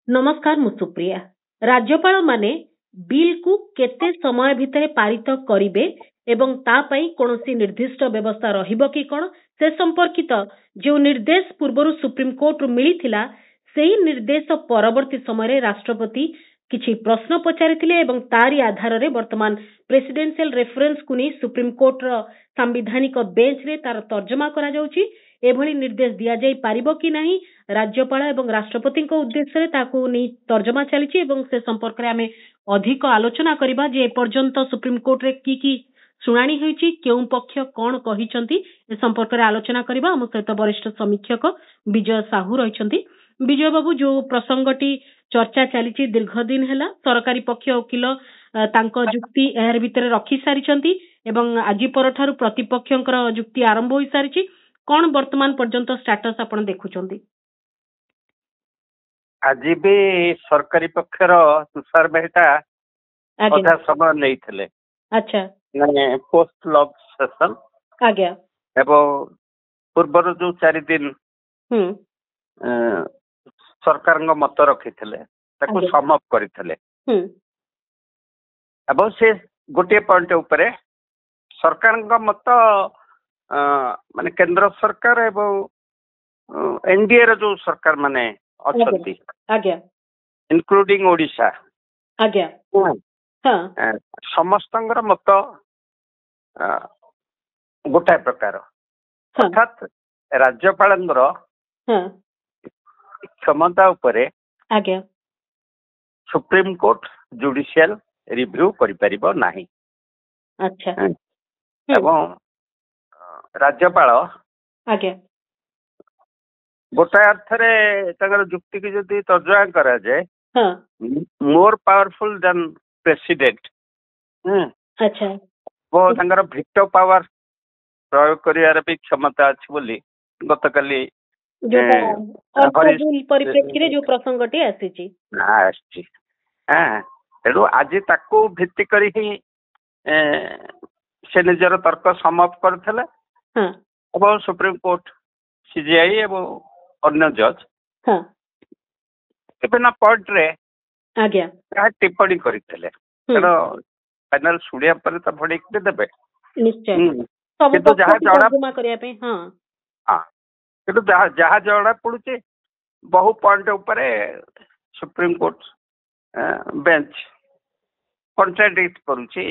नमस्कार मु सुप्रिया। राज्यपाल माने बिल को केते समय भितर पारित करिवे एवं ता पई कोनोसी निर्दिष्ट व्यवस्था रहिबो कि कोन से संपर्कित जो निर्देश पूर्वरु सुप्रीम कोर्ट रु मिलिथिला सेही निर्देश परवर्ती समय राष्ट्रपति किछि प्रश्न पचारिथिले एवं तारी आधार रे वर्तमान प्रेसिडेंशियल रेफरेंस को नहीं सुप्रीम कोर्ट रो संवैधानिक बेंच रे तार तर्जमा करा जाउची। एभली निर्देश दिया जाई पारिबो कि नहीं राज्यपाल एवं राष्ट्रपति को उद्देश्य रे ताकू नहीं तर्जमा चलीची एवं से संपर्क रे आमे अधिक आलोचना करिबा जे पर्यंत सुप्रीम कोर्ट रे की सुनानी होईची केउ पक्ष कोन कहिसंती ए संपर्क रे आलोचना करिबा। हम सहित वरिष्ठ समीक्षक विजय साहू रहिसंती। विजय बाबू जो प्रसंगटी चर्चा चलीची दीर्घ दिन हैला सरकारी पक्ष वकील तांको जुक्ति एहर भितरे रखी सारिचंती एवं आज परठारु प्रतिपक्षंकर जुक्ति आरंभ होई सारिची। कोन वर्तमान पर्यंत स्टेटस आपण देखुचंती? आज भी सरकारी पक्षर तुषार मेहता अधा समय नहीं थे। अच्छा पोस्ट लॉग सेशन आज्ञा एवं पूर्वर जो 4 दिन सरकार मत रखी समअप करते से गोटे पॉइंट उपरे सरकार मत माने केंद्र सरकार एवं एनडीए रो जो सरकार माने अच्छी इनक्लूडिंग ओडिशा समस्त मत गोटाए प्रकार अर्थात राज्यपाल क्षमता उपरे सुप्रीम कोर्ट जुडिशियल रिव्यू करिपरिबो नाही। अच्छा एवं राज्यपाल गोटाए अर्थरे जुक्ति की जदि तर्जमा करा जाए मोर पावरफुल देन प्रेसिडेंट। अच्छा वो तंगर भिटो पावर प्रयोग करियार भी क्षमता अछि बोली गतकाली परिप्रेक्षी जो प्रसंगटी आसीची तेणु आज ताकू भित्ति करी ही से निजर तर्क समअप करथिले एवं सुप्रीम कोर्ट सीजीआई एवं अन्य जज विभिन्न पॉइंट रे टिप्पणी करथिले। फाइनल सुनिया पर तो भड़िक देबे निश्चय किंतु जहाँ तर्जुमा करिया पे किंतु जहाँ जड़ा पड़ुचे बहु पॉइंट उपरे सुप्रीम कोर्ट बेंच कॉन्ट्राडिक्ट करुचे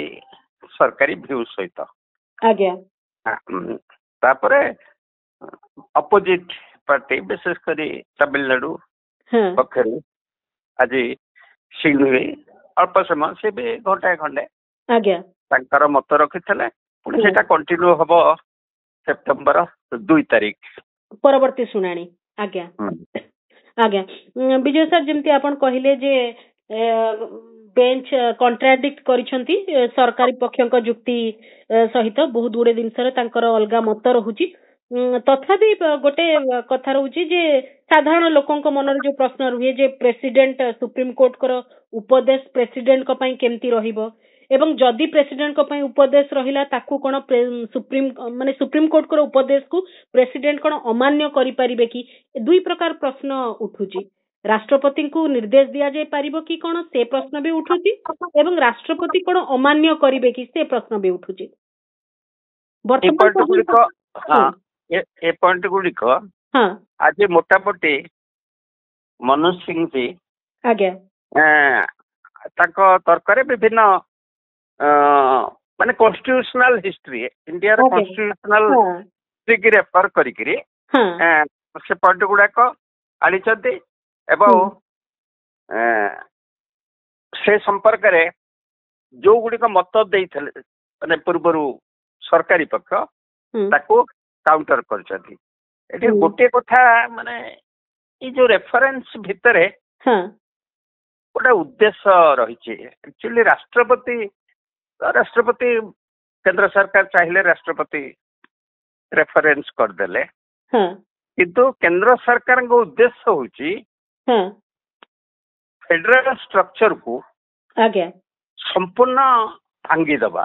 सरकारी व्यू सहित तापरे अपोजिट पार्टी विशेष करी तमिलनाडु पक्षर आज सिंघी अल्प समय से भी घंटाए खंडे तांकर मत रखी पुणी से कंटिन्यू हम सेप्टेम्बर 2 तारीख परवर्ती सुनानी। आज्ञा आज्ञा विजय सर जमती आपण कहिले जे बेंच कॉन्ट्राडिक्ट करिसंती सरकारी पक्षक जुक्ति सहित बहुत गुडे दिन सर तांकर अलगा मत रहुची। तथापि गोटे कथा रहउची जे साधारण लोकंक मनर जो प्रश्न रुहे जे प्रेसिडेंट सुप्रीम कोर्ट कर उपदेश प्रेसिडेंट को पई केमती रहिबो एवं जदि प्रेसिडेंट को पई उपदेश रहिला ताकू कोन सुप्रीम कोर्ट कर उपदेश को प्रेसिडेंट कोन अमान्य करि परिबे कि दुई प्रकार प्रश्न उठुची। राष्ट्रपति को निर्देश दिया जाय पारिबो कि कोन से प्रश्न भी उठुची एवं राष्ट्रपति कोन अमान्य करिवे कि से प्रश्न भी उठुची। ए पॉइंट गुड़िक आज मोटामोटी मनोज सिंह जी तर्क विभिन्न माने constitutional history India constitutional history की रेफर करिकरी से पॉइंट गुड़ाक आनी एवं से संपर्क रे जो गुड़िक मत देते माने पूर्व सरकारी पक्ष ताको काउंटर कर गोटे कथा माने ये जो रेफरेंस भितरे गोटे उद्देश्य रही एक्चुअली राष्ट्रपति केंद्र सरकार चाहिए राष्ट्रपति रेफरेंस करदेले किंतु केंद्र सरकार को उद्देश्य होची फेडरल स्ट्रक्चर को संपूर्ण भांगी दबा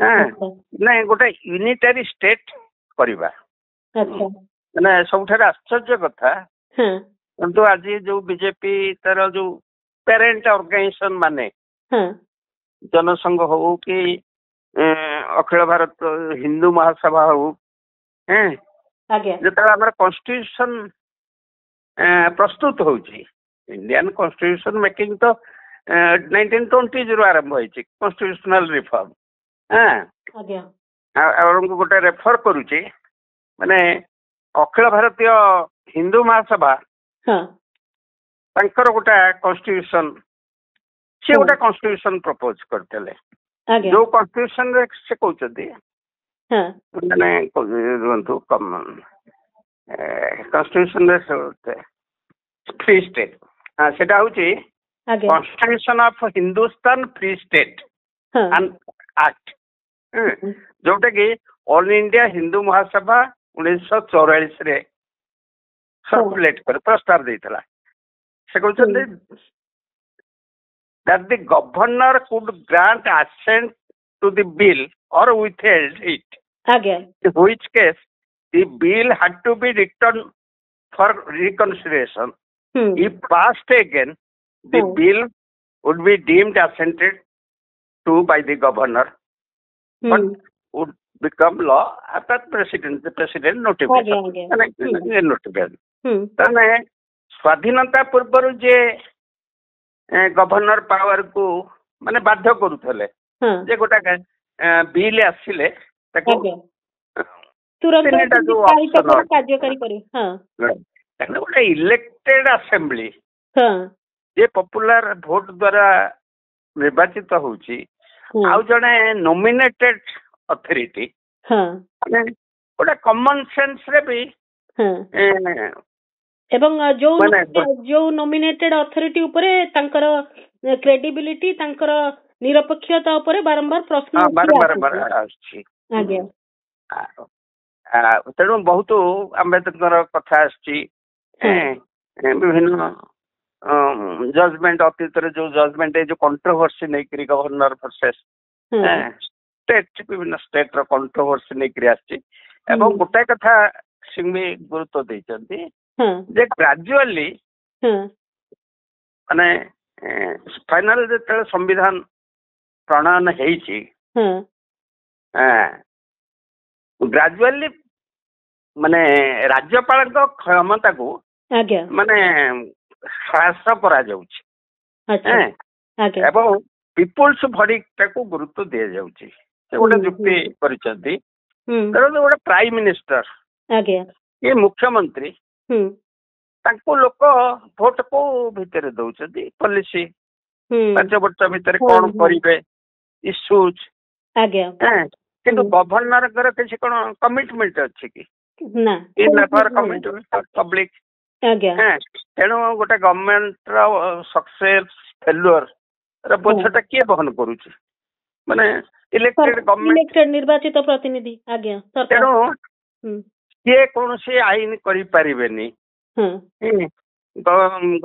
ନାଇଁ ଗୋଟେ ୟୁନିଟାରୀ ଷ୍ଟେଟ୍ କରିବା ମାନେ ସବୁଠାରୁ ଆଶ୍ଚର୍ଯ୍ୟ କଥା। କିନ୍ତୁ ଆଜି ଯୋଉ ବିଜେପି ତାର ଯୋଉ ପ୍ୟାରେଣ୍ଟ ଅର୍ଗାନାଇଜେସନ ମାନେ ଜନସଂଘ ହଉ କି ଅଖିଳ ଭାରତ ହିନ୍ଦୁ ମହାସଭା ହଉ ଯେତେବେଳେ ଆମର କନଷ୍ଟିଟ୍ୟୁସନ ପ୍ରସ୍ତୁତ ହଉଛି ଇଣ୍ଡିଆନ କନଷ୍ଟିଟ୍ୟୁସନ ମେକିଂ ତ 1920 ଆରମ୍ଭ ହେଇଛି କନଷ୍ଟିଟ୍ୟୁସନାଲ ରିଫର୍ମ। ଆପଣଙ୍କୁ ଗୋଟେ ରେଫର କରୁଛି ମାନେ ଅଖିଳ ଭାରତୀୟ ହିନ୍ଦୁ ମହାସଭା ତାଙ୍କର ଗୋଟେ କନଷ୍ଟିଟ୍ୟୁସନ ସେ ଗୋଟେ କନଷ୍ଟିଟ୍ୟୁସନ ପ୍ରପୋଜ କରିଥିଲେ ଯୋଉ କନଷ୍ଟିଟ୍ୟୁସନ ରେ ସେ କହୁଛନ୍ତି ମାନେ ରୁହନ୍ତୁ କନଷ୍ଟିଟ୍ୟୁସନ ରେ ଫ୍ରି ଷ୍ଟେଟ୍ ସେଟା ହଉଛି constitution of Hindustan free state act ଯୋଉଟା କି ଅଲ ଇଣ୍ଡିଆ ହିନ୍ଦୁ ମହାସଭା 1944 ସର୍କୁଲେଟ କରି ପ୍ରସ୍ତାବ ଦେଇଥିଲା। ସେ କହୁଛନ୍ତି that the governor could grant assent to the bill or withheld it, in which case the bill had to be returned for reconsideration. If passed again, the bill would be deemed assented to by the governor, but would become law after the president notification. ତାମାନେ ସ୍ୱାଧୀନତା ପୂର୍ବରୁ ଯେ governor power କୁ ମାନେ ବାଧ୍ୟ କରୁଥିଲେ ଯେ ଗୋଟେ ବିଲ୍ ଆସିଲେ ତାକୁ ଗୋଟେ ଇଲେକ୍ଟେଡ ଆସେମ୍ବଲି ଯେ ପପୁଲାର ଭୋଟ ଦ୍ଵାରା ନିର୍ବାଚିତ ହଉଛି ଆଉ ଜଣେ ନୋମିନେଟେଡ ଅଥରିଟି ଗୋଟେ କମନ ସେନ୍ସ ରେ ବି ଏବଂ ଯୋଉ ନୋମିନେଟେଡ ଅଥରିଟି ଉପରେ ତାଙ୍କର କ୍ରେଡିବିଲିଟି ତାଙ୍କର ନିରପେକ୍ଷତା ଉପରେ ବାରମ୍ବାର ପ୍ରଶ୍ନ ଆସୁଛି। ତେଣୁ ବହୁତ ଆମ୍ବେଦକର କଥା ଆସିଛି ବିଭିନ୍ନ ଜଜମେଣ୍ଟ ଅତୀତରେ ଯୋଉ ଜଜମେଣ୍ଟ ଯୋଉ କଣ୍ଟ୍ରୋଭର୍ସି ନେଇକରି ଗଭର୍ଣ୍ଣର ଭର୍ସେସ ଷ୍ଟେଟ ବିଭିନ୍ନ ଷ୍ଟେଟ ର କଣ୍ଟ୍ରୋଭର୍ସି ନେଇକରି ଆସିଛି ଏବଂ ଗୋଟାଏ କଥା ସିଂଘଭି ଗୁରୁତ୍ୱ ଦେଇଛନ୍ତି ଯେ ଗ୍ରାଜୁଆଲି ମାନେ ଫାଇନାଲ ଯେତେବେଳେ ସମ୍ବିଧାନ ପ୍ରଣୟନ ହେଇଛି ଗ୍ରାଜୁଆଲି ମାନେ ରାଜ୍ୟପାଳଙ୍କ କ୍ଷମତାକୁ ମାନେ ହ୍ରାସ କରାଯାଉଛି ଏବଂ ପିପୁଲ୍ସ ଭଡିଟାକୁ ଗୁରୁତ୍ୱ ଦିଆଯାଉଛି। ସେ ଗୋଟେ ଯୁକ୍ତି କରିଛନ୍ତି ଗୋଟେ ପ୍ରାଇମ ମିନିଷ୍ଟର କି ମୁଖ୍ୟମନ୍ତ୍ରୀ ତାଙ୍କୁ ଲୋକ ଭୋଟ କୋଉ ଭିତରେ ଦଉଛନ୍ତି ପଲିସି 5 ବର୍ଷ ଭିତରେ କଣ କରିବେ ଇସ୍ୟୁଜ କିନ୍ତୁ ଗଭର୍ଣ୍ଣରଙ୍କର କିଛି କଣ କମିଟମେଣ୍ଟ ଅଛି କି ପବ୍ଲିକ। ତେଣୁ ଗୋଟେ ଗଭର୍ଣ୍ଣମେଣ୍ଟ ର ସକ୍ସେସ ଫେଲୁଅର ର ବୋଝଟା କିଏ ବହନ କରୁଛି ମାନେ ଇଲେକ୍ଟେଡ ଗଭର୍ଣ୍ଣମେଣ୍ଟ ନିର୍ବାଚିତ ପ୍ରତିନିଧି। ତେଣୁ କିଏ କୌଣସି ଆଇନ କରିପାରିବେନି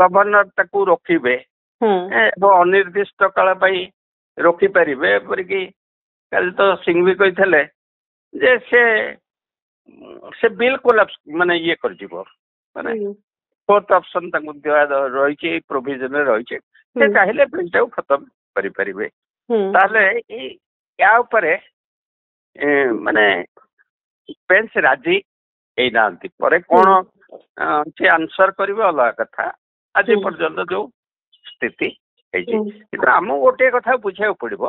ଗଭର୍ଣ୍ଣର ତାକୁ ରୋକିବେ ଏବଂ ଅନିର୍ଦ୍ଦିଷ୍ଟ କାଳ ପାଇଁ ରୋକିପାରିବେ। ଏପରିକି କାଲି ତ ସିଂଘଭି କହିଥିଲେ ଯେ ସେ ବିଲ୍ କୋଲାପ୍ସ ମାନେ ଇଏ କରିଯିବ ମାନେ ଫୋର୍ଥ ଅପସନ ତାଙ୍କୁ ରହିଛି ପ୍ରୋଭିଜନରେ ରହିଛି ସେ ଚାହିଁଲେ ବିଲ୍ଟାକୁ ଖତମ କରିପାରିବେ। ତାହେଲେ ୟା ଉପରେ ମାନେ ବେଞ୍ଚ ରାଜି ହେଇନାହାନ୍ତି। ପରେ କଣ ସେ ଆନ୍ସର କରିବେ ଅଲଗା କଥା। ଆଜି ପର୍ଯ୍ୟନ୍ତ ଯୋଉ ସ୍ଥିତି ହେଇଛି କିନ୍ତୁ ଆମକୁ ଗୋଟିଏ କଥା ବୁଝିବାକୁ ପଡିବ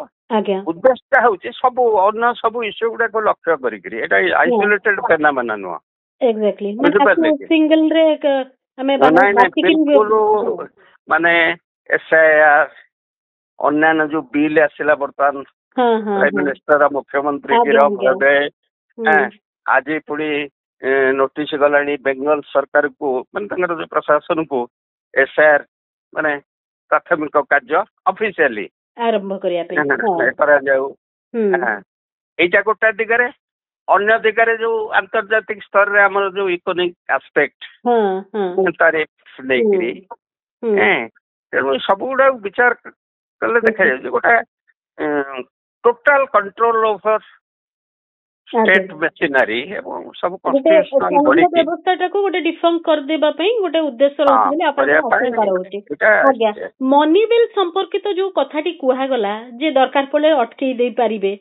ଉଦ୍ଦେଶ୍ୟଟା ହଉଛି ସବୁ ଅନ୍ୟ ସବୁ ଇସ୍ୟୁ ଗୁଡାକ ଲକ୍ଷ୍ୟ କରିକିରି ଏଇଟା ଆଇସୋଲେଟେଡ ଫେନାମେନା ନୁହଁ। ମାନେ SIR ଅନ୍ୟାନ୍ୟ ଯୋଉ ବିଲ୍ ଆସିଲା ବର୍ତ୍ତମାନ ପ୍ରାଇମ ମିନିଷ୍ଟର ମୁଖ୍ୟମନ୍ତ୍ରୀ ଗିରଫ ହେବେ। ଆଜି ପୁଣି ନୋଟିସ ଗଲାଣି ବେଙ୍ଗଲ ସରକାରକୁ ମାନେ ତାଙ୍କର ଯୋଉ ପ୍ରଶାସନକୁ SIR ମାନେ ପ୍ରାଥମିକ କାର୍ଯ୍ୟ ଅଫିସିଆଲି ଆରମ୍ଭ କରାଯାଉ। ଏଇଟା ଗୋଟେ ଦିଗରେ ଅନ୍ୟ ଦିଗରେ ଯୋଉ ଆନ୍ତର୍ଜାତିକ ସ୍ତରରେ ଆମର ଯୋଉ ଇକୋନୋମିକ ଆସ୍ପେକ୍ଟ ତାରିଫ ନେଇକିରି ତେଣୁ ସବୁ ଗୁଡାକୁ ବିଚାର କଲେ ଦେଖାଯାଉଛି ଗୋଟେ total control over state machinery एवं सब कॉन्स्टिट्यूशनल बॉडी की व्यवस्था को गोटे डिफंक कर देबा पई गोटे उद्देश्य रहउछि बोले आपण आशंका रहउछि। आज्ञा मनी बिल संपर्कित जो कथाटी कुहा गला जे दरकार पड़े अटकी दे पारिबे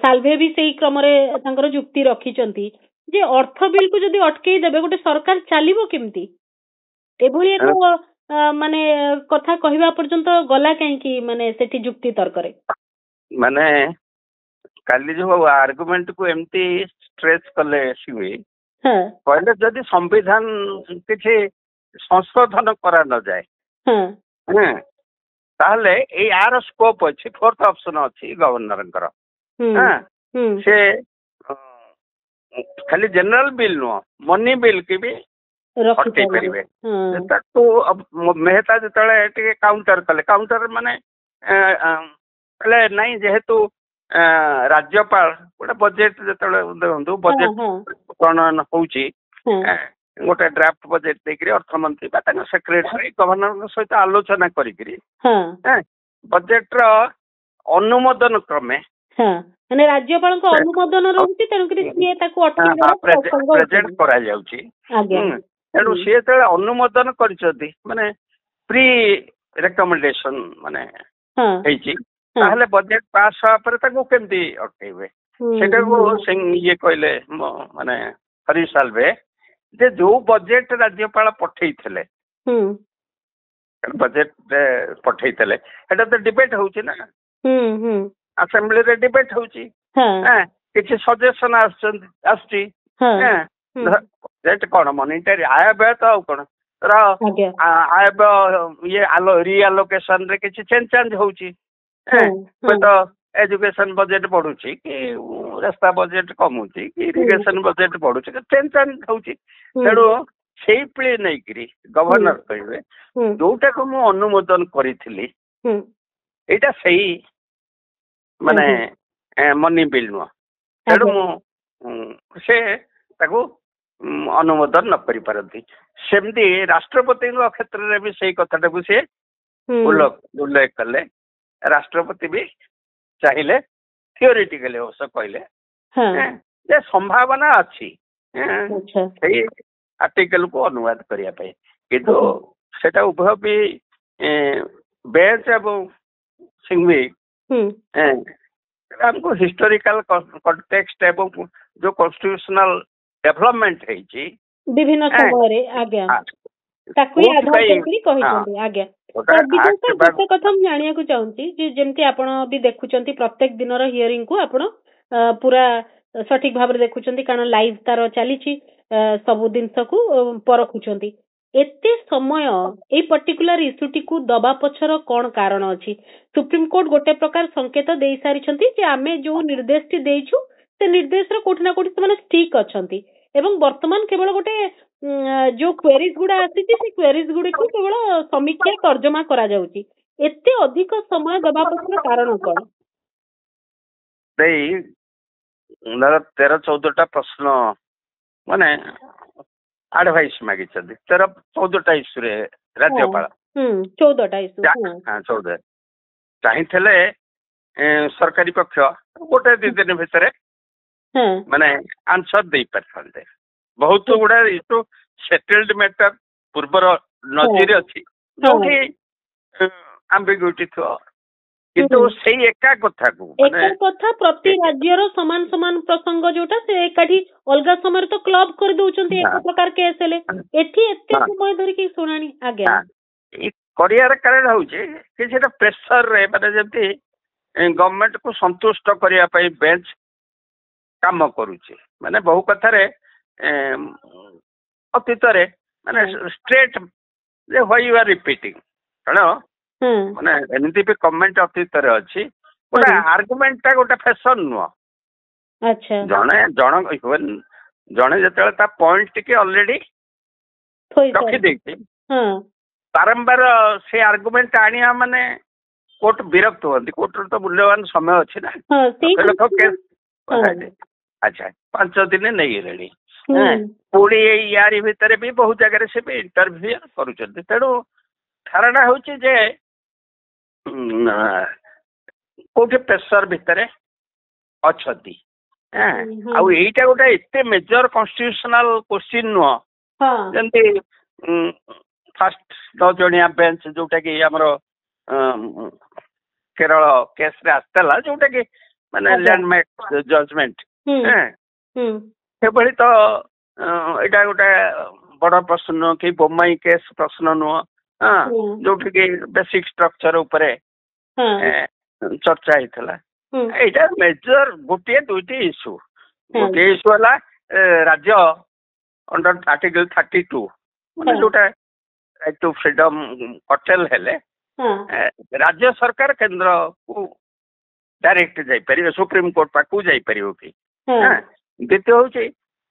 साल्वे भी सेही क्रम रे तांकर जुक्ति रखिचंती जे अर्थ बिल को जदी अटकी देबे गोटे सरकार चलिबो केमती एभली एक माने कथा कहिबा पर्यंत गला काहे कि माने सेठी जुक्ति तर्क रे माने काली जो आर्गुमेंट को एमती स्ट्रेच कले सिवे कहले जदि संविधान किछि संशोधन करा न जाए ताहले ए यार स्कोप अछि फोर्थ ऑप्शन अछि गवर्नर से खाली जनरल बिल नो मनी बिल की भी हटै परिबे ताको मेहता जतले टिके काउंटर कले काउंटर माने कले नहीं जेहेतु राज्यपाल गोटे बजेट जतले देखंतु बजेट प्रणयन होउची गोटे ड्राफ्ट बजेट देकरी अर्थमंत्री बा ताको सेक्रेटरी गवर्नर सहित आलोचना करिकरी बजेट रो अनुमोदन क्रमे माने राज्यपाल को अनुमोदन रहउची तेनु करी सिए ताको अटकी प्रेजेंट करा जाउची तेणु सी जो अनुमोदन कर माने प्री रेकमेंडेशन माने बजेट पास केमती अटकेबे से ये कहले माने हरीश साल्वे जे जो बजेट राज्यपाल पठे बजेट पठे तो डिबेट होची ना असेंबली रे डिबेट होची किसी सजेशन आसची कौन मॉनिटरी आय व्यय तो कौन आय व्यय ये रिएलोकेशन रे किसी चेंज होची तो एजुकेशन बजेट बढ़ुची कि रास्ता बजेट कमुची कि इरिगेशन बजेट बढ़ुची चेंज होची तेणु से पीढ़ी नहीं करी गवर्नर कहे जोटा को मु अनुमोदन करी एटा सही माने मनी बिल नुह तेणु से ताको अनुमोदन न करि पारती सेमती राष्ट्रपति क्षेत्र में भी सही कथाटा को सी उल्लेख कले राष्ट्रपति भी चाहिए थियोरिटिकली अवश्य कहले संभावना अच्छी आर्टिकल को अनुवाद करने किंतु सेटा उभय भी बेंच एवं सिंघवी हमको हिस्टोरिकल कॉन्टेक्स्ट एवं जो कॉन्स्टिट्यूशनल डेवलपमेंट है विभिन्न समय रे आज्ञा ताकू आधार करी कहिसंती आज्ञा गोटे कथा हम जानिया को चाहूंची जे जेमती आपण भी देखुचंती प्रत्येक दिन रो हियरिंग को आपण पूरा सठिक भाव रे देखुचंती कारण लाइव तार चलीची सब दिनस को परखुचंती एते समय ए पर्टिकुलर इश्यूटी को दबा पछर कोन कारण अछि सुप्रीम कोर्ट गोटे प्रकार संकेत देई सारिछंती जे आमे जो निर्देश टी देइछु से निर्देश रो कोठना कोठी माने ठीक अछंती एवं वर्तमान केवल गोटे जो क्वेरीज गुड़ा आसी से क्वेरीज गुड़ी को केवल समीक्षा तर्जमा करा जाउची एते अधिक समय दबा पछर कारण कोन देई 13-14टा प्रश्न माने एडवाइस मागी छथि 13-14टा इश्यू रे राज्यपाल 14टा इश्यू हां 14 चाहि थले सरकारी पक्ष गोटे दि दिन भितरे माने आंसर दे पारथांते बहुत गुड़ा इश्यू सेटल्ड मैटर पूर्वर नजर अच्छी जो एम्बिग्यूटी थो किंतु सेही एका कथा को एका कथा प्रति राज्य रो समान समान प्रसंग जोटा से एकाठी अलगा समय तो क्लब कर दोचंती एक प्रकार केस हेले एठी एते समय धरि की सुनानी आज्ञा ई करियर कारण होउचे कि सेटा प्रेशर रे माने जंती गवर्नमेंट को संतुष्ट करिया पई बेंच काम करूचे माने बहु कथा रे अतीत रे माने स्ट्रेट जे why you are repeating hello माने एमती भी कमेंट अतीत रे अछि गोटे आर्गुमेंट ता गोटे फैशन नुह अच्छा जणे जतले ता पॉइंट टिके ऑलरेडी रखी देछि बारंबार से आर्गुमेंट आनिया माने कोर्ट विरक्त होती कोर्ट तो मूल्यवान समय अच्छी ना अच्छा 5 दिन नहीं रेडी पुणी यारी भितर भी बहुत जगह से भी इंटरव्यू करूँ तेणु धारणा हूँ जे କୋଉଠି ପ୍ରେସର ଭିତରେ ଅଛନ୍ତି। ଆଉ ଏଇଟା ଗୋଟେ ଏତେ ମେଜର କନଷ୍ଟିଟ୍ୟୁସନାଲ କ୍ୱେଶ୍ଚିନ୍ ନୁହଁ ଯେମିତି ଫାଷ୍ଟ 9 ଜଣିଆ ବେଞ୍ଚ ଯୋଉଟା କି ଆମର କେରଳ କେସ୍ ରେ ଆସିଥିଲା ଯୋଉଟା କି ମାନେ ଲ୍ୟାଣ୍ଡମାର୍କ ଜଜମେଣ୍ଟ ସେଭଳି ତ ଏଇଟା ଗୋଟେ ବଡ ପ୍ରଶ୍ନ ନୁହଁ କି ବୋମାଇ କେସ୍ ପ୍ରଶ୍ନ ନୁହଁ ଯୋଉଠିକି ବେସିକ ଷ୍ଟ୍ରକ୍ଚର ଉପରେ ଚର୍ଚ୍ଚା ହେଇଥିଲା। ଏଇଟା ମେଜର ଗୋଟିଏ ଦୁଇଟି ଇସ୍ୟୁ। ଗୋଟିଏ ଇସ୍ୟୁ ହେଲା ରାଜ୍ୟ ଅଣ୍ଡର ଆର୍ଟିକଲ 32 ମାନେ ଯୋଉଟା ରାଇଟ୍ ଟୁ ଫ୍ରିଡମ କଟେଲ ହେଲେ ରାଜ୍ୟ ସରକାର କେନ୍ଦ୍ରକୁ ଡାଇରେକ୍ଟ ଯାଇପାରିବେ, ସୁପ୍ରିମକୋର୍ଟ ପାଖକୁ ଯାଇପାରିବ କି। ଦ୍ୱିତୀୟ ହଉଛି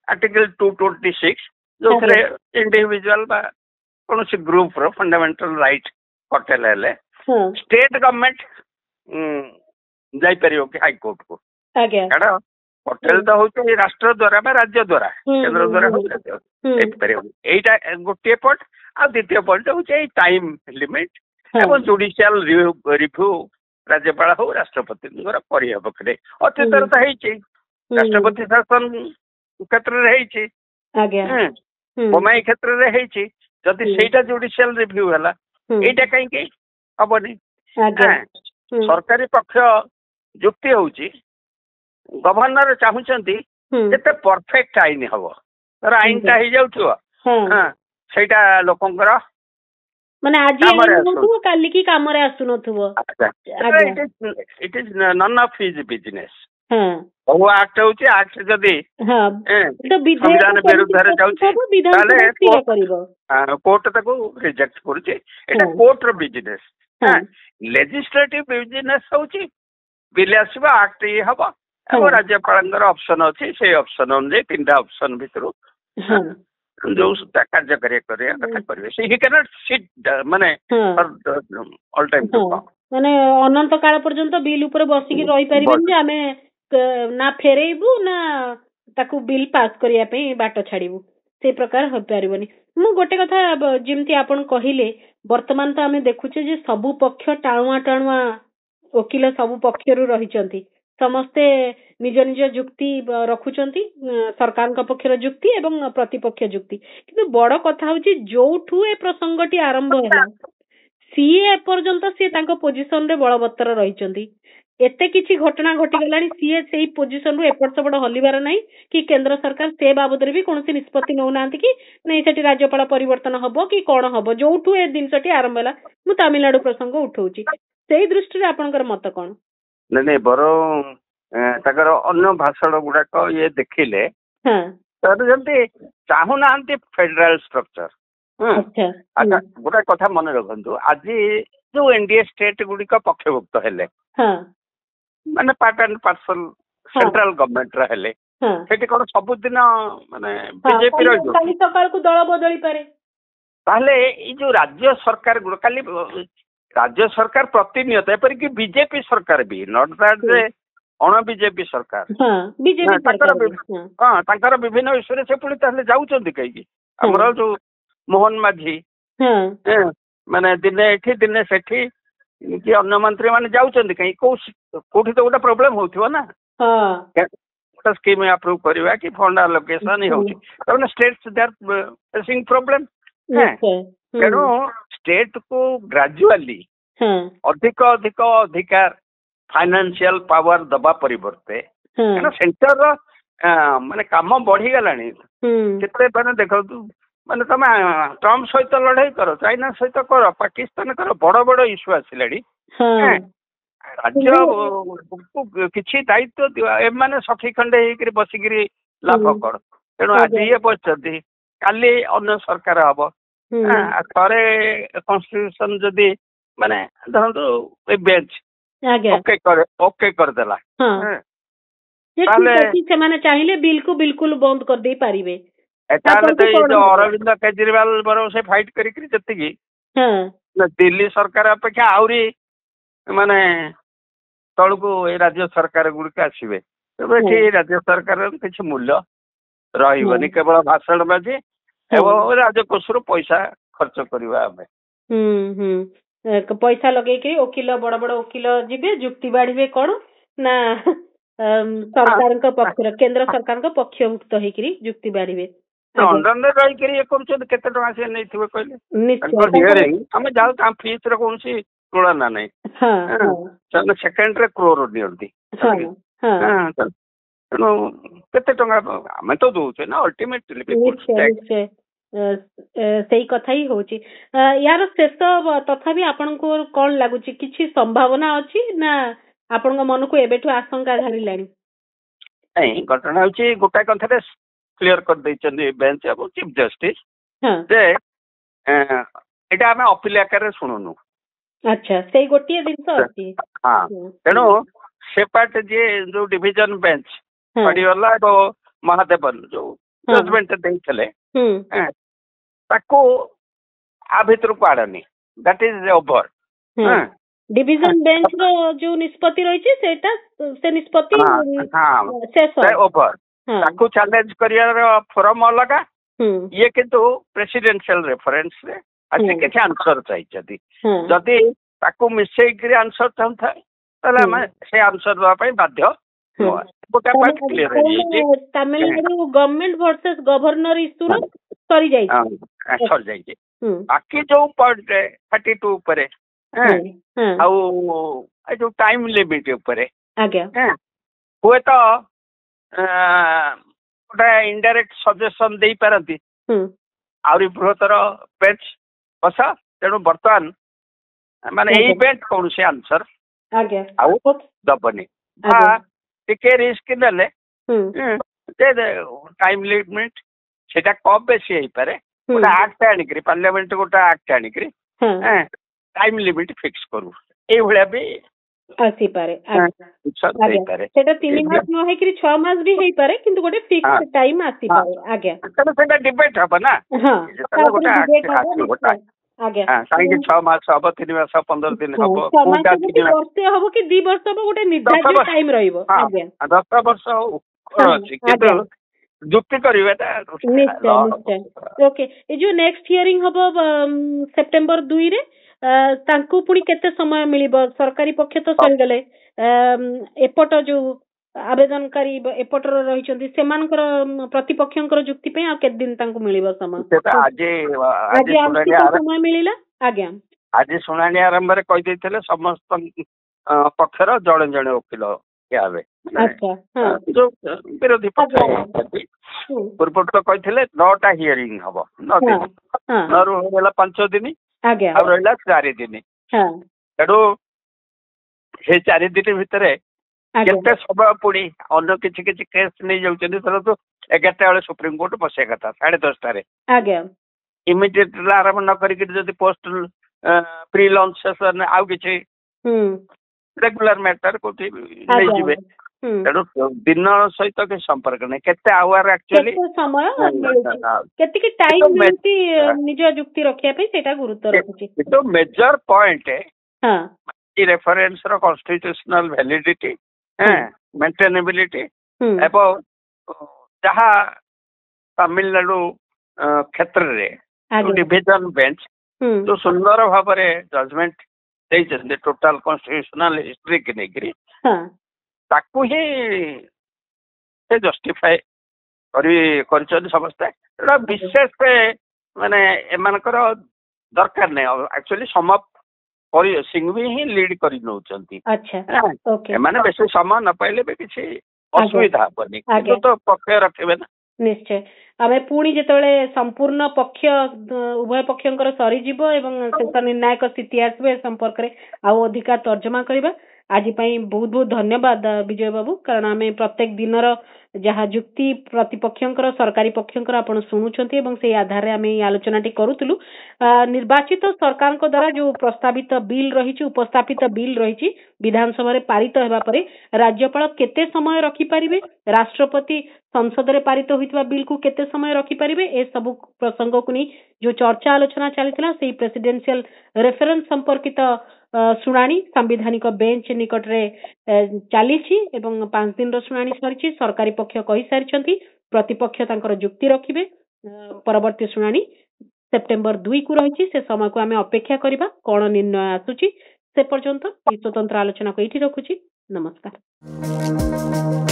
ଆର୍ଟିକଲ 226 ଯୋଉଥିରେ ଇଣ୍ଡିଭିଜୁଆଲ ବା କୌଣସି ଗ୍ରୁପର ଫଣ୍ଡାମେଣ୍ଟାଲ ରାଇଟ୍ କଟେଲ ହେଲେ ଷ୍ଟେଟ ଗଭର୍ଣ୍ଣମେଣ୍ଟ ଯାଇପାରିବ କି ହାଇକୋର୍ଟକୁ। କାରଣ କଟେଲ ତ ହଉଛି ରାଷ୍ଟ୍ର ଦ୍ଵାରା ବା ରାଜ୍ୟ ଦ୍ଵାରା କେନ୍ଦ୍ର ଦ୍ଵାରା ଯାଇପାରିବ। ଏଇଟା ଗୋଟିଏ ପଏଣ୍ଟ। ଆଉ ଦ୍ୱିତୀୟ ପଏଣ୍ଟ ହଉଛି ଏଇ ଟାଇମ ଲିମିଟ ଏବଂ ଜୁଡିସିଆଲ ରିଭ୍ୟୁ ରାଜ୍ୟପାଳ ହଉ ରାଷ୍ଟ୍ରପତିଙ୍କର କରିହେବ କି ନାହିଁ। ଅତୀତରେ ତ ହେଇଛି, ରାଷ୍ଟ୍ରପତି ଶାସନ କ୍ଷେତ୍ରରେ ହେଇଛି, ବୋମାଇ କ୍ଷେତ୍ରରେ ହେଇଛି। ଯଦି ସେଇଟା ଜୁଡିସିଆଲ ରିଭ୍ୟୁ ହେଲା ଏଇଟା କାହିଁକି ହବନି? ସରକାରୀ ପକ୍ଷ ଯୁକ୍ତି ହଉଛି ଗଭର୍ଣ୍ଣର ଚାହୁଁଛନ୍ତି ଯେତେ ପରଫେକ୍ଟ ଆଇନ ହବ। ଧର ଆଇନଟା ହେଇଯାଉଥିବ ସେଇଟା ଲୋକଙ୍କର ମାନେ ଆଜି କାଲିକି କାମରେ ଆସୁନଥିବ। It is none of his business. ବହୁ ଆକ୍ଟ ହଉଛି, ଆକ୍ଟ ଯଦି ସମ୍ବିଧାନ ବିରୁଦ୍ଧରେ ଯାଉଛି ତାହେଲେ କୋର୍ଟ ତାକୁ ରିଜେକ୍ଟ କରୁଛି। ଏଇଟା କୋର୍ଟର ବିଜନେସ୍। ଲେଜିସ୍ଲେଟିଭ ବିଜନେସ୍ ହଉଛି ବିଲ୍ ଆସିବ, ଆକ୍ଟ ଇଏ ହବ ଏବଂ ରାଜ୍ୟପାଳଙ୍କର ଅପସନ ଅଛି, ସେଇ ଅପସନ ଅନୁଯାୟୀ 3ଟା ଅପସନ ଭିତରୁ ଯୋଉ କାର୍ଯ୍ୟକାରୀ କରିବା କଥା କରିବେ। ହି କ୍ୟାନଟ୍ ସିଟ୍ ମାନେ ଅଲ୍ ଟାଇମ୍ ଟୁ କମ୍, ମାନେ ଅନନ୍ତ କାଳ ପର୍ଯ୍ୟନ୍ତ ବିଲ୍ ଉପରେ ବସିକି ରହିପାରିବେନି ଯେ ଆମେ ନା ଫେରେଇବୁ ନା ତାକୁ ବିଲ୍ ପାସ୍ କରିବା ପାଇଁ ବାଟ ଛାଡିବୁ, ସେ ପ୍ରକାର ହୋଇପାରିବନି। ମୁଁ ଗୋଟେ କଥା ଯେମିତି ଆପଣ କହିଲେ, ବର୍ତ୍ତମାନ ତ ଆମେ ଦେଖୁଛେ ଯେ ସବୁ ପକ୍ଷ ଟାଣୁଆ ଟାଣୁଆ ଓକିଲ ସବୁ ପକ୍ଷରୁ ରହିଛନ୍ତି। ସମସ୍ତେ ନିଜ ନିଜ ଯୁକ୍ତି ରଖୁଛନ୍ତି, ସରକାରଙ୍କ ପକ୍ଷର ଯୁକ୍ତି ଏବଂ ପ୍ରତିପକ୍ଷ ଯୁକ୍ତି। କିନ୍ତୁ ବଡ କଥା ହଉଛି ଯୋଉଠୁ ଏ ପ୍ରସଙ୍ଗଟି ଆରମ୍ଭ ହେଲା ସିଏ ଏପର୍ଯ୍ୟନ୍ତ ସିଏ ତାଙ୍କ ପୋଜିସନରେ ବଳବତ୍ତର ରହିଛନ୍ତି। ଏତେ କିଛି ଘଟଣା ଘଟିଗଲାଣି, ସିଏ ସେଇ ପୋଜିସନରୁ ଏପଟ ସେପଟ ହଲିବାର ନାହିଁ କି କେନ୍ଦ୍ର ସରକାର ସେ ବାବଦରେ ବି କୌଣସି ନିଷ୍ପତ୍ତି ନେଉନାହାନ୍ତି କି ନାଇଁ ସେଠି ରାଜ୍ୟପାଳ ପରିବର୍ତ୍ତନ ହବ କି କଣ ହବ। ଯୋଉଠୁ ଏ ଜିନିଷଟି ଆରମ୍ଭ ହେଲା, ମୁଁ ତାମିଲନାଡୁ ପ୍ରସଙ୍ଗ ଉଠଉଛି, ସେଇ ଦୃଷ୍ଟିରେ ଆପଣଙ୍କର ମତ କଣ? ନାଇଁ ବରଂ ତାଙ୍କର ଅନ୍ୟ ଭାଷଣ ଗୁଡାକ ଇଏ ଦେଖିଲେ ଯେମିତି ଚାହୁଁନାହାନ୍ତି ଫେଡେରାଲ ଷ୍ଟ୍ରକ୍ଚର। ଆଚ୍ଛା, ଗୋଟେ କଥା ମନେ ରଖନ୍ତୁ, ଆଜି ଯୋଉ ଏନଡିଏ ଷ୍ଟେଟ ଗୁଡିକ ପକ୍ଷଭୁକ୍ତ ହେଲେ ମାନେ ପାର୍ଟ ଆଣ୍ଡ ପାର୍ସଲ ସେଣ୍ଟ୍ରାଲ ଗଭର୍ଣ୍ଣମେଣ୍ଟର ହେଲେ ସେଠି କଣ ସବୁଦିନ ମାନେ ବିଜେପି ରହିବ? ସକାଳକୁ ଦଳ ବଦଳି ପାରେ। ତାହେଲେ ଏଇ ଯୋଉ ରାଜ୍ୟ ସରକାର ଗୁଡ କାଲି ରାଜ୍ୟ ସରକାର ପ୍ରତିନିୟତ ଏପରିକି ବିଜେପି ସରକାର ବି ନଟ୍ ଦ୍ୟାଟ୍ ଯେ ଅଣ ବିଜେପି ସରକାର ତାଙ୍କର ବିଭିନ୍ନ ବିଷୟରେ ସେ ପୁଣି ତାହେଲେ ଯାଉଛନ୍ତି କାହିଁକି? ଆମର ଯୋଉ ମୋହନ ମାଝୀ ମାନେ ଦିନେ ଏଠି ଦିନେ ସେଠି କି ଅନ୍ୟ ମନ୍ତ୍ରୀ ମାନେ ଯାଉଛନ୍ତି କାହିଁକି? କୋଉଠି ତ ଗୋଟେ ପ୍ରୋବ୍ଲେମ ହଉଥିବ ନା, ଗୋଟେ ସ୍କିମ୍ ଆପ୍ରୁଭ୍ କରିବା କି ଫଣ୍ଡ ଆଲୋକେସନ ହଉଛି, ତାମାନେ ଷ୍ଟେଟ୍ସ ଦେ ଆର୍ ଫେସିଂ ପ୍ରୋବ୍ଲେମ। ତେଣୁ ଷ୍ଟେଟ୍ କୁ ଗ୍ରାଜୁଆଲି ଅଧିକ ଅଧିକ ଅଧିକାର ଫାଇନାନ୍ସିଆଲ ପାୱାର ଦବା ପରିବର୍ତ୍ତେ, କାରଣ ସେଣ୍ଟରର ମାନେ କାମ ବଢିଗଲାଣି। କେତେ ମାନେ ଦେଖନ୍ତୁ, ମାନେ ତମେ ଟ୍ରମ୍ପ ସହିତ ଲଢେଇ କର, ଚାଇନା ସହିତ କର, ପାକିସ୍ତାନ କର, ବଡ ବଡ ଇସ୍ୟୁ ଆସିଲାଣି। ରାଜ୍ୟ କିଛି ଦାୟିତ୍ୱ ଦିଅ, ଏମାନେ ସଖୀ ଖଣ୍ଡେ ହେଇକିରି ବସିକିରି ଲାଭ କର। ତେଣୁ ଆଜି ଇଏ ବସିଛନ୍ତି, କାଲି ଅନ୍ୟ ସରକାର ହବ। ଥରେ କନଷ୍ଟିଟ୍ୟୁସନ ଯଦି ମାନେ ଧରନ୍ତୁ ଏ ବେଞ୍ଚ ଓକେ କରିଦେଲା, ସେମାନେ ଚାହିଁଲେ ବିଲକୁ ବିଲକୁଲ ବନ୍ଦ କରିଦେଇ ପାରିବେ। ତାହେଲେ ତ ଏଇ ଯୋଉ ଅରବିନ୍ଦ କେଜରିୱାଲ ବରଂ ସେ ଫାଇଟ୍ କରିକିରି ଯେତିକି ଦିଲ୍ଲୀ ସରକାର ଅପେକ୍ଷା ଆହୁରି ମାନେ ତଳକୁ ଏଇ ରାଜ୍ୟ ସରକାର ଗୁଡିକ ଆସିବେ। ତେବେ ଏଠି ରାଜ୍ୟ ସରକାର କିଛି ମୂଲ୍ୟ ରହିବନି, କେବଳ ଭାଷଣ ବାଜି ଏବଂ ରାଜକୋଷରୁ ପଇସା ଖର୍ଚ୍ଚ କରିବା ଆମେ। पैसा लगे वकिल बड़ बड़ वकिल जीवे जुक्ति बाढ़े कौन ना सरकार पक्ष केंद्र सरकार पक्षभुक्त होकर जुक्ति बाढ़े लंडन रही केते टका से नहीं कहले आम जाऊ फीस कौन तुलना नहीं सेकेंड क्रोर नियंती तेणु केते टका आम तो दौचे ना अल्टीमेटली सेई कथा ही होची यार शेष तथापि आपण को कौन लगुच किसी संभावना अच्छी ना आपण मन को एबेठु आशंका धरिलानी नहीं घटना होची गोटा कथा क्लियर कर देचंदी बेंच अब चीफ जस्टिस जे एटा हमें अपील आकार सुनुनु अच्छा सेई गोटिए दिन तो अछि हां तेणु से पार्ट जे जो डिवीजन बेंच पडिवला तो महादेवन जो जजमेंट देइथले ताको आ भीतर को आड़नी that is over division bench रो जो निष्पत्ति रही छी सेटा से निष्पत्ति शेष ओवर ताको चैलेंज करियर फोरम अलगा ये किंतु प्रेसिडेंशियल रेफरेंस रे आज के आंसर चाहिए जदि ताको मिसई करी आंसर चाहता तले हम से आंसर दवा पई बाध्य गोटा पार्ट क्लियर है Tamil Nadu government versus governor issue रो सरी जाई बाकी जो पॉइंट 32 ऊपर जो टाइम लिमिट ऊपर हुए तो गोटे इनडायरेक्ट सजेसन दे पारती आहरी बृहत्तर बेंच बसा तेणु बर्तमान माने एई बेंच कौन से आंसर दबनी टिके रिस्क नेले टाइम लिमिट सेटा कम बेसी हो पारे गोटे आक्ट आनिक पार्लियामेंट गोटे आक्ट आनिक टाइम लिमिट फिक्स करू ए भी आसी पारे सेटा 3 मास न है कि 6 मास भी हेई पारे किंतु गोटे फिक्स टाइम आसी पारे आगे तब सेटा डिबेट हबो ना हां गोटे आक्ट आगे काहे 6 मास हबो 3 मास 15 दिन हबो कोटा वर्ष हबो कि 2 वर्ष हबो गोटे निर्धारित टाइम रहइबो आगे 10 वर्ष अछि किंतु जुक्ति करिवेटा निश्चय ओके ए जो नेक्स्ट हियरिंग हबो सेप्टेम्बर 2 रे तांकु पुणी केते समय मिलिबो सरकारी पक्ष तो सरी गले एपट जो आवेदनकारी एपट रहिचंती सेमानकर प्रतिपक्षंकर जुक्ति पे आ केते दिन तांकु मिलिबो समय सेटा आज समय मिलिला आज्ञा आज सुनानी आरंभ रे कहि दैथले समस्त पक्षर जणे जणे वकील आवे अच्छा जो विरोधी पक्ष पूर्व तो कहिथले 9टा हियरिंग हबो 9 दिन 9 रु होला 5 दिन आगे अब रहिला 4 दिन तेणु से 4 दिन भितर केते समय पुणी अन्य किसी किसी केस नहीं जाउछन तो 11टा बेले सुप्रीम कोर्ट बसे कथा 10:30 रे आगे इमिडिएट आरंभ न करी जदि पोस्ट प्री लॉन्च सेशन आउ किछि रेगुलर मैटर को नहीं जिवे तेणु दिन सहित के संपर्क नहीं केते आवर एक्चुअली समय केते की टाइम मिलती निज जुक्ति रखिया पे सेटा गुरुत्व रखुची तो मेजर पॉइंट है हां ई रेफरेंस रो कॉन्स्टिट्यूशनल वैलिडिटी मेंटेनेबिलिटी एवं जहा तमिलनाडु क्षेत्र रे डिवीजन बेंच तो सुंदर भाव में जजमेंट देइछन टोटल कॉन्स्टिट्यूशनल हिस्ट्री के नेकरी ताकू ही से जस्टिफाई कर समस्ते विशेष माने एमानकर दरकार नहीं एक्चुअली सम सिंघवी ही लीड कर नौचंती अच्छा माने बेसी समय न पाइले भी किसी असुविधा हबनी तो पक्ष रखिबे ना निश्चय आमे पुणी जेतबेले संपूर्ण पक्ष उभय पक्षंकर सरी जीवो एवं शेष निर्णायक स्थिति आसबे संपर्क रे आ अधिकार तर्जमा करिबा आज बहुत बहुत धन्यवाद विजय बाबू कारण आम प्रत्येक दिन जहाँ जुक्ति प्रतिपक्षंकर सरकारी पक्षंकर आपण शुणुंट से आधार आम आलोचना करूँ निर्वाचित सरकार द्वारा जो प्रस्तावित बिल रही उपस्थापित बिल रही विधानसभा पारित होगा पर राज्यपाल केते समय रखिपारे राष्ट्रपति संसद में पारित होता बिल को केते समय रखिपारे ए सब प्रसंग को नहीं जो चर्चा आलोचना चली प्रेसिडेंशियल रेफरेंस संपर्कित शुणाणी संविधानिक बेंच निकट रे चली 5 दिन शुणाणी सरी सरकारी पक्ष कही सारी प्रतिपक्ष तांकर जुक्ति रखिबे परवर्ती शुणाणी सेप्टेम्बर 2 को रही से समय को आम अपेक्षा करवा कौन निर्णय आसूची से पर्यंत स्वतंत्र आलोचना को ये रखुची। नमस्कार।